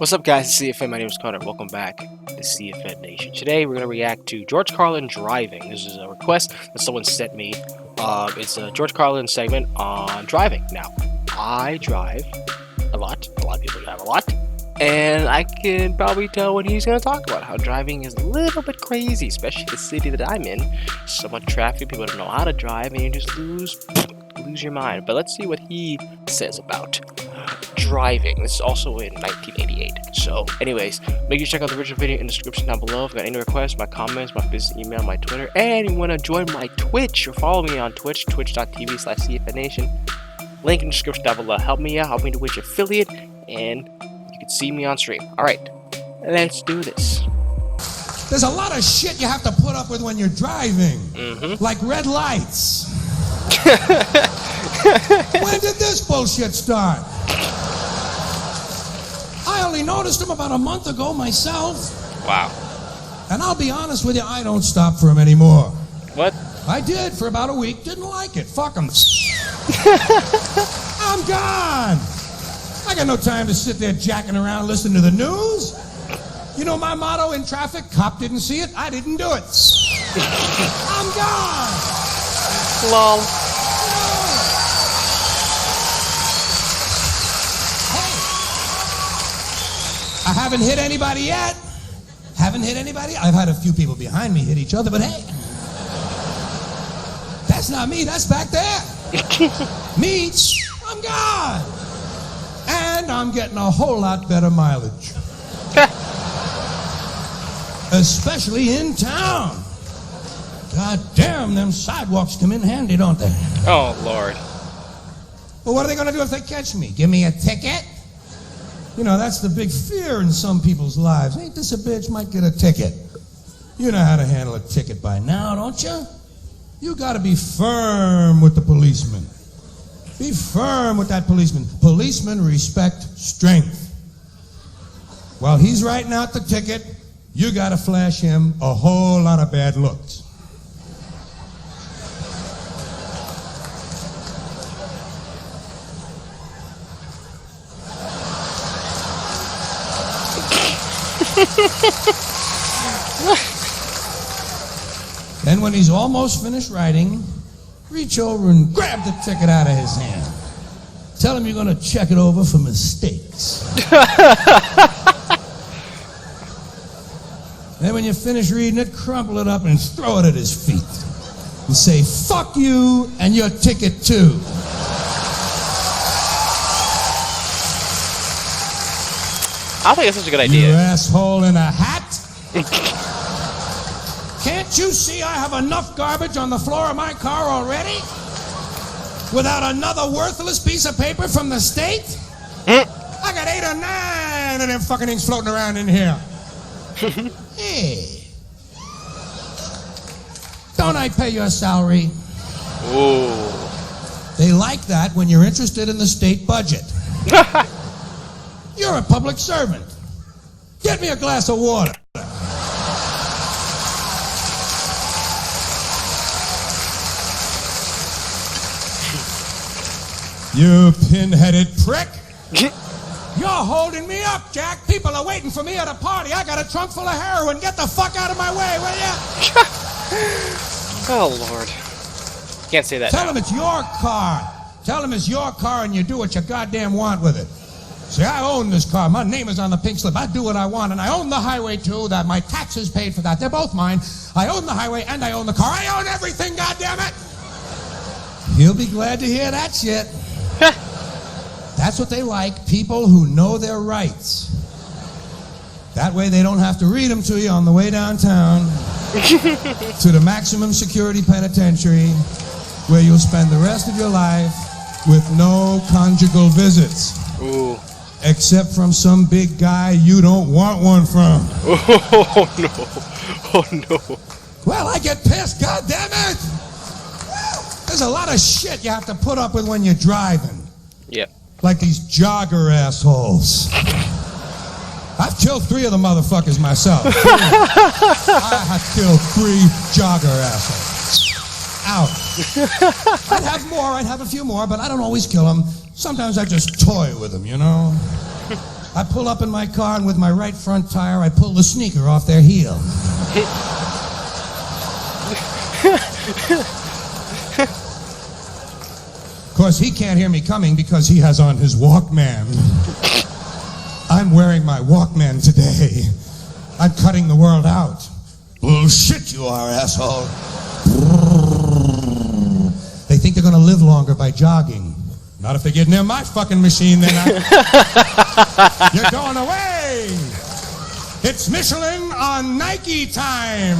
What's up, guys? It's CFN. My name is Carter. Welcome back to CFN Nation. Today, we're going to react to George Carlin driving. This is a request that someone sent me. It's a George Carlin segment on driving. Now, I drive a lot. A lot of people drive a lot. And I can probably tell what he's going to talk about. How driving is a little bit crazy, especially the city that I'm in. So much traffic, people don't know how to drive, and you just lose your mind. But let's see what he says about driving. This is also in 1988. So anyways, make sure you check out the original video in the description down below. If you got any requests, my comments, my business email, my Twitter, and you want to join my Twitch or follow me on Twitch, twitch.tv/CFNation. Link in the description down below. Help me out, help me to Twitch affiliate, and you can see me on stream. Alright, let's do this. There's a lot of shit you have to put up with when you're driving. Like red lights. When did this bullshit start? I only noticed them about a month ago myself. Wow. And I'll be honest with you, I don't stop for them anymore. What? I did for about a week, didn't like it. Fuck them. I'm gone. I got no time to sit there jacking around listening to the news. You know my motto in traffic? Cop didn't see it, I didn't do it. I'm gone. Lol. I haven't hit anybody yet. Haven't hit anybody. I've had a few people behind me hit each other, but hey, that's not me, that's back there. Me, I'm gone. And I'm getting a whole lot better mileage. Especially in town. God damn, them sidewalks come in handy, don't they? Oh, Lord. Well, what are they going to do if they catch me? Give me a ticket? You know, that's the big fear in some people's lives. Ain't this a bitch? Might get a ticket. You know how to handle a ticket by now, don't you? You got to be firm with the policeman. Be firm with that policeman. Policemen respect strength. While he's writing out the ticket, you got to flash him a whole lot of bad looks. Then when he's almost finished writing, reach over and grab the ticket out of his hand. Tell him you're going to check it over for mistakes. Then when you finish reading it, crumple it up and throw it at his feet. And say, fuck you and your ticket too. I think that's such a good idea. You asshole in a hat. Can't you see I have enough garbage on the floor of my car already? Without another worthless piece of paper from the state? I got 8 or 9 of them fucking things floating around in here. Hey. Don't I pay your salary? Ooh. They like that when you're interested in the state budget. You're a public servant. Get me a glass of water. You pin-headed prick. You're holding me up, Jack. People are waiting for me at a party. I got a trunk full of heroin. Get the fuck out of my way, will ya? Oh, Lord. Can't say that. Tell him it's your car. Tell him it's your car and you do what you goddamn want with it. See, I own this car. My name is on the pink slip. I do what I want, and I own the highway, too. That my taxes paid for that. They're both mine. I own the highway, and I own the car. I own everything, goddammit! He'll be glad to hear that shit. That's what they like, people who know their rights. That way they don't have to read them to you on the way downtown to the maximum security penitentiary, where you'll spend the rest of your life with no conjugal visits. Ooh. Except from some big guy you don't want one from. Oh, no. Oh, no. Well, I get pissed, goddammit! There's a lot of shit you have to put up with when you're driving. Yep. Like these jogger assholes. I've killed 3 of the motherfuckers myself. I have killed 3 jogger assholes. Out. I'd have more, I'd have a few more, but I don't always kill them. Sometimes I just toy with them, you know? I pull up in my car, and with my right front tire, I pull the sneaker off their heel. Of course, he can't hear me coming because he has on his Walkman. I'm wearing my Walkman today. I'm cutting the world out. Bullshit, you are, asshole. They think they're going to live longer by jogging. Not if they get near my fucking machine, then you're going away. It's Michelin on Nike time.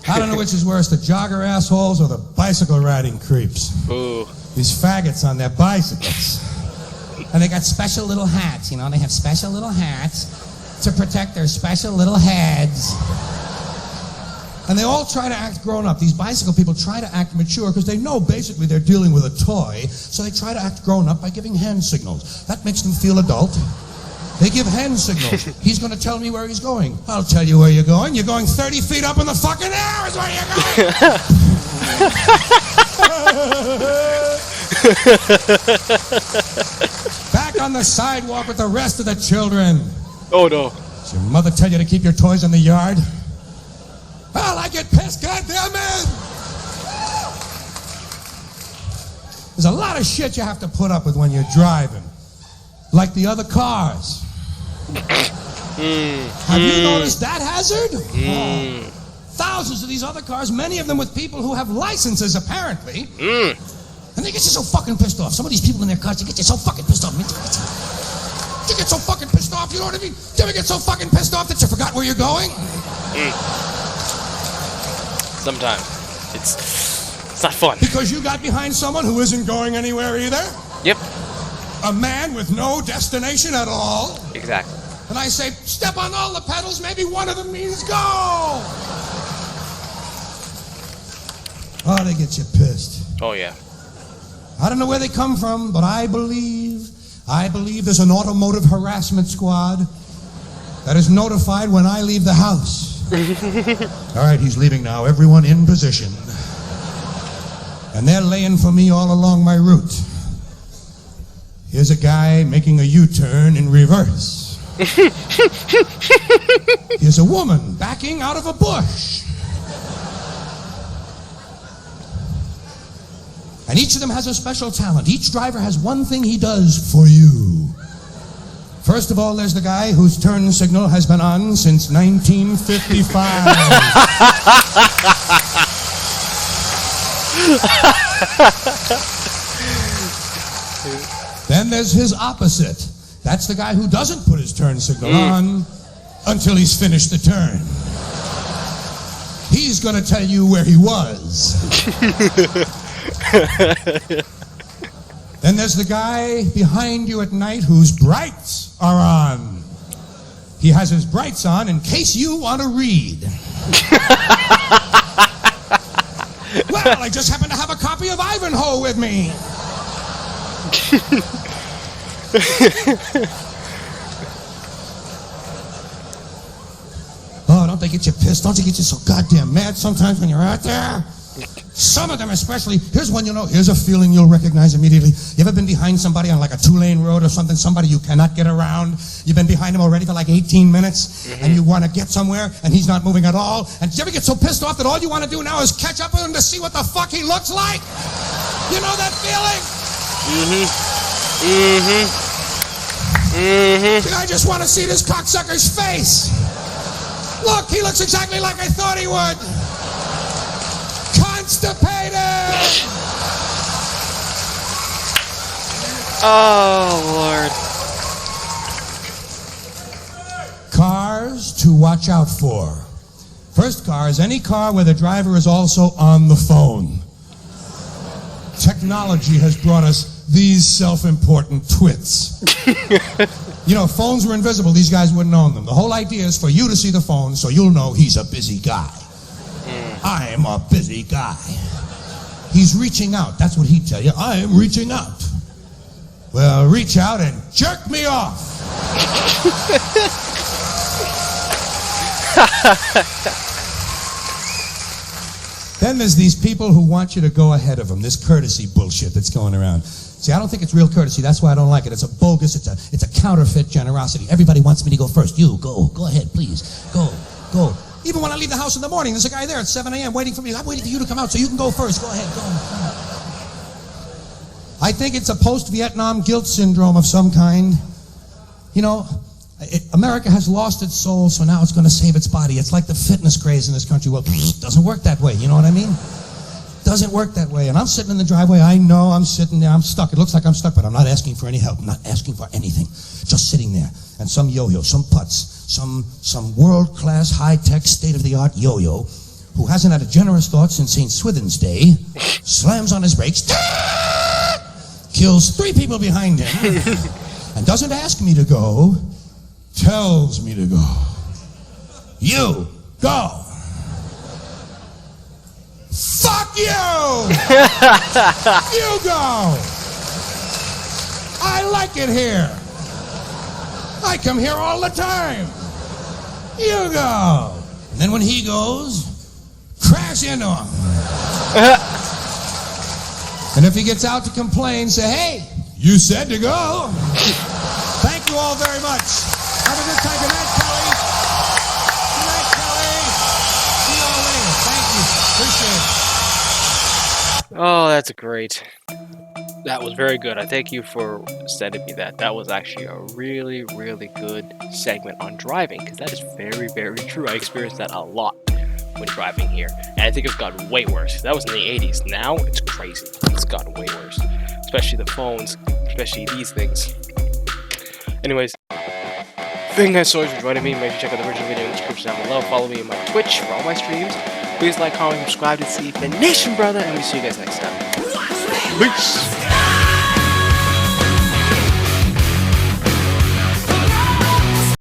I don't know which is worse, the jogger assholes or the bicycle riding creeps. Ooh. These faggots on their bicycles. And they got special little hats, you know, they have special little hats to protect their special little heads. And they all try to act grown up. These bicycle people try to act mature because they know basically they're dealing with a toy, so they try to act grown up by giving hand signals. That makes them feel adult. They give hand signals. He's going to tell me where he's going. I'll tell you where you're going. You're going 30 feet up in the fucking air is where you're going. Back on the sidewalk with the rest of the children. Oh, no. Does your mother tell you to keep your toys in the yard? Well, I get pissed, goddammit! There's a lot of shit you have to put up with when you're driving. Like the other cars. Have you noticed that hazard? Oh. Thousands of these other cars, many of them with people who have licenses, apparently. And they get you so fucking pissed off. Some of these people in their cars, they get you so fucking pissed off. You get so fucking pissed off, you know what I mean? Do you ever get so fucking pissed off that you forgot where you're going? Sometimes. It's not fun. Because you got behind someone who isn't going anywhere either? Yep. A man with no destination at all? Exactly. And I say, step on all the pedals, maybe one of them means go! Oh, they get you pissed. Oh, yeah. I don't know where they come from, but I believe there's an automotive harassment squad that is notified when I leave the house. All right, he's leaving now. Everyone in position. And they're laying for me all along my route. Here's a guy making a U-turn in reverse. Here's a woman backing out of a bush. And each of them has a special talent. Each driver has one thing he does for you. First of all, there's the guy whose turn signal has been on since 1955. Then there's his opposite. That's the guy who doesn't put his turn signal on until he's finished the turn. He's going to tell you where he was. Then there's the guy behind you at night whose brights are on. He has his brights on in case you want to read. Well, I just happen to have a copy of Ivanhoe with me. Oh, don't they get you pissed? Don't they get you so goddamn mad sometimes when you're out there? Some of them especially. Here's one you know. Here's a feeling you'll recognize immediately. You ever been behind somebody on like a 2-lane road or something? Somebody you cannot get around. You've been behind him already for like 18 minutes, and you want to get somewhere, and he's not moving at all. And do you ever get so pissed off that all you want to do now is catch up with him to see what the fuck he looks like? You know that feeling? I just want to see this cocksucker's face. Look, he looks exactly like I thought he would. Constipated! Oh, Lord. Cars to watch out for. First car is any car where the driver is also on the phone. Technology has brought us these self-important twits. You know, if phones were invisible, these guys wouldn't own them. The whole idea is for you to see the phone so you'll know he's a busy guy. I'm a busy guy. He's reaching out. That's what he'd tell you. I am reaching out. Well, reach out and jerk me off. then there's these people who want you to go ahead of them. This courtesy bullshit that's going around. See, I don't think it's real courtesy. That's why I don't like it. It's a bogus, it's a counterfeit generosity. Everybody wants me to go first. You, go ahead, please. Go. Even when I leave the house in the morning, there's a guy there at 7 a.m. waiting for me. I'm waiting for you to come out so you can go first. Go ahead, go. I think it's a post-Vietnam guilt syndrome of some kind. You know, America has lost its soul, so now it's going to save its body. It's like the fitness craze in this country. Well, it doesn't work that way, you know what I mean? Doesn't work that way. And I'm sitting in the driveway. I know I'm sitting there. I'm stuck. It looks like I'm stuck, but I'm not asking for any help. I'm not asking for anything. Just sitting there. And some yo-yo, some putz, some world-class, high-tech, state-of-the-art yo-yo who hasn't had a generous thought since St. Swithin's Day slams on his brakes, kills 3 people behind him, and doesn't ask me to go, tells me to go. You, go. Fuck you! You go! I like it here. I come here all the time. You go. And then when he goes, crash into him. And if he gets out to complain, say, hey, you said to go. Thank you all very much. Have a good time. Good night, Kelly. Good night, Kelly. See you all later. Thank you. Appreciate it. Oh, that's great. That was very good. I thank you for sending me that. That was actually a really, really good segment on driving, because that is very, very true. I experienced that a lot when driving here, and I think it's gotten way worse. That was in the 80s. Now, it's crazy. It's gotten way worse. Especially the phones, especially these things. Anyways, thank you guys so much for joining me. Make sure to check out the original video in the description down below. Follow me on my Twitch for all my streams. Please like, comment, subscribe to CFed Nation, brother, and we'll see you guys next time. Peace!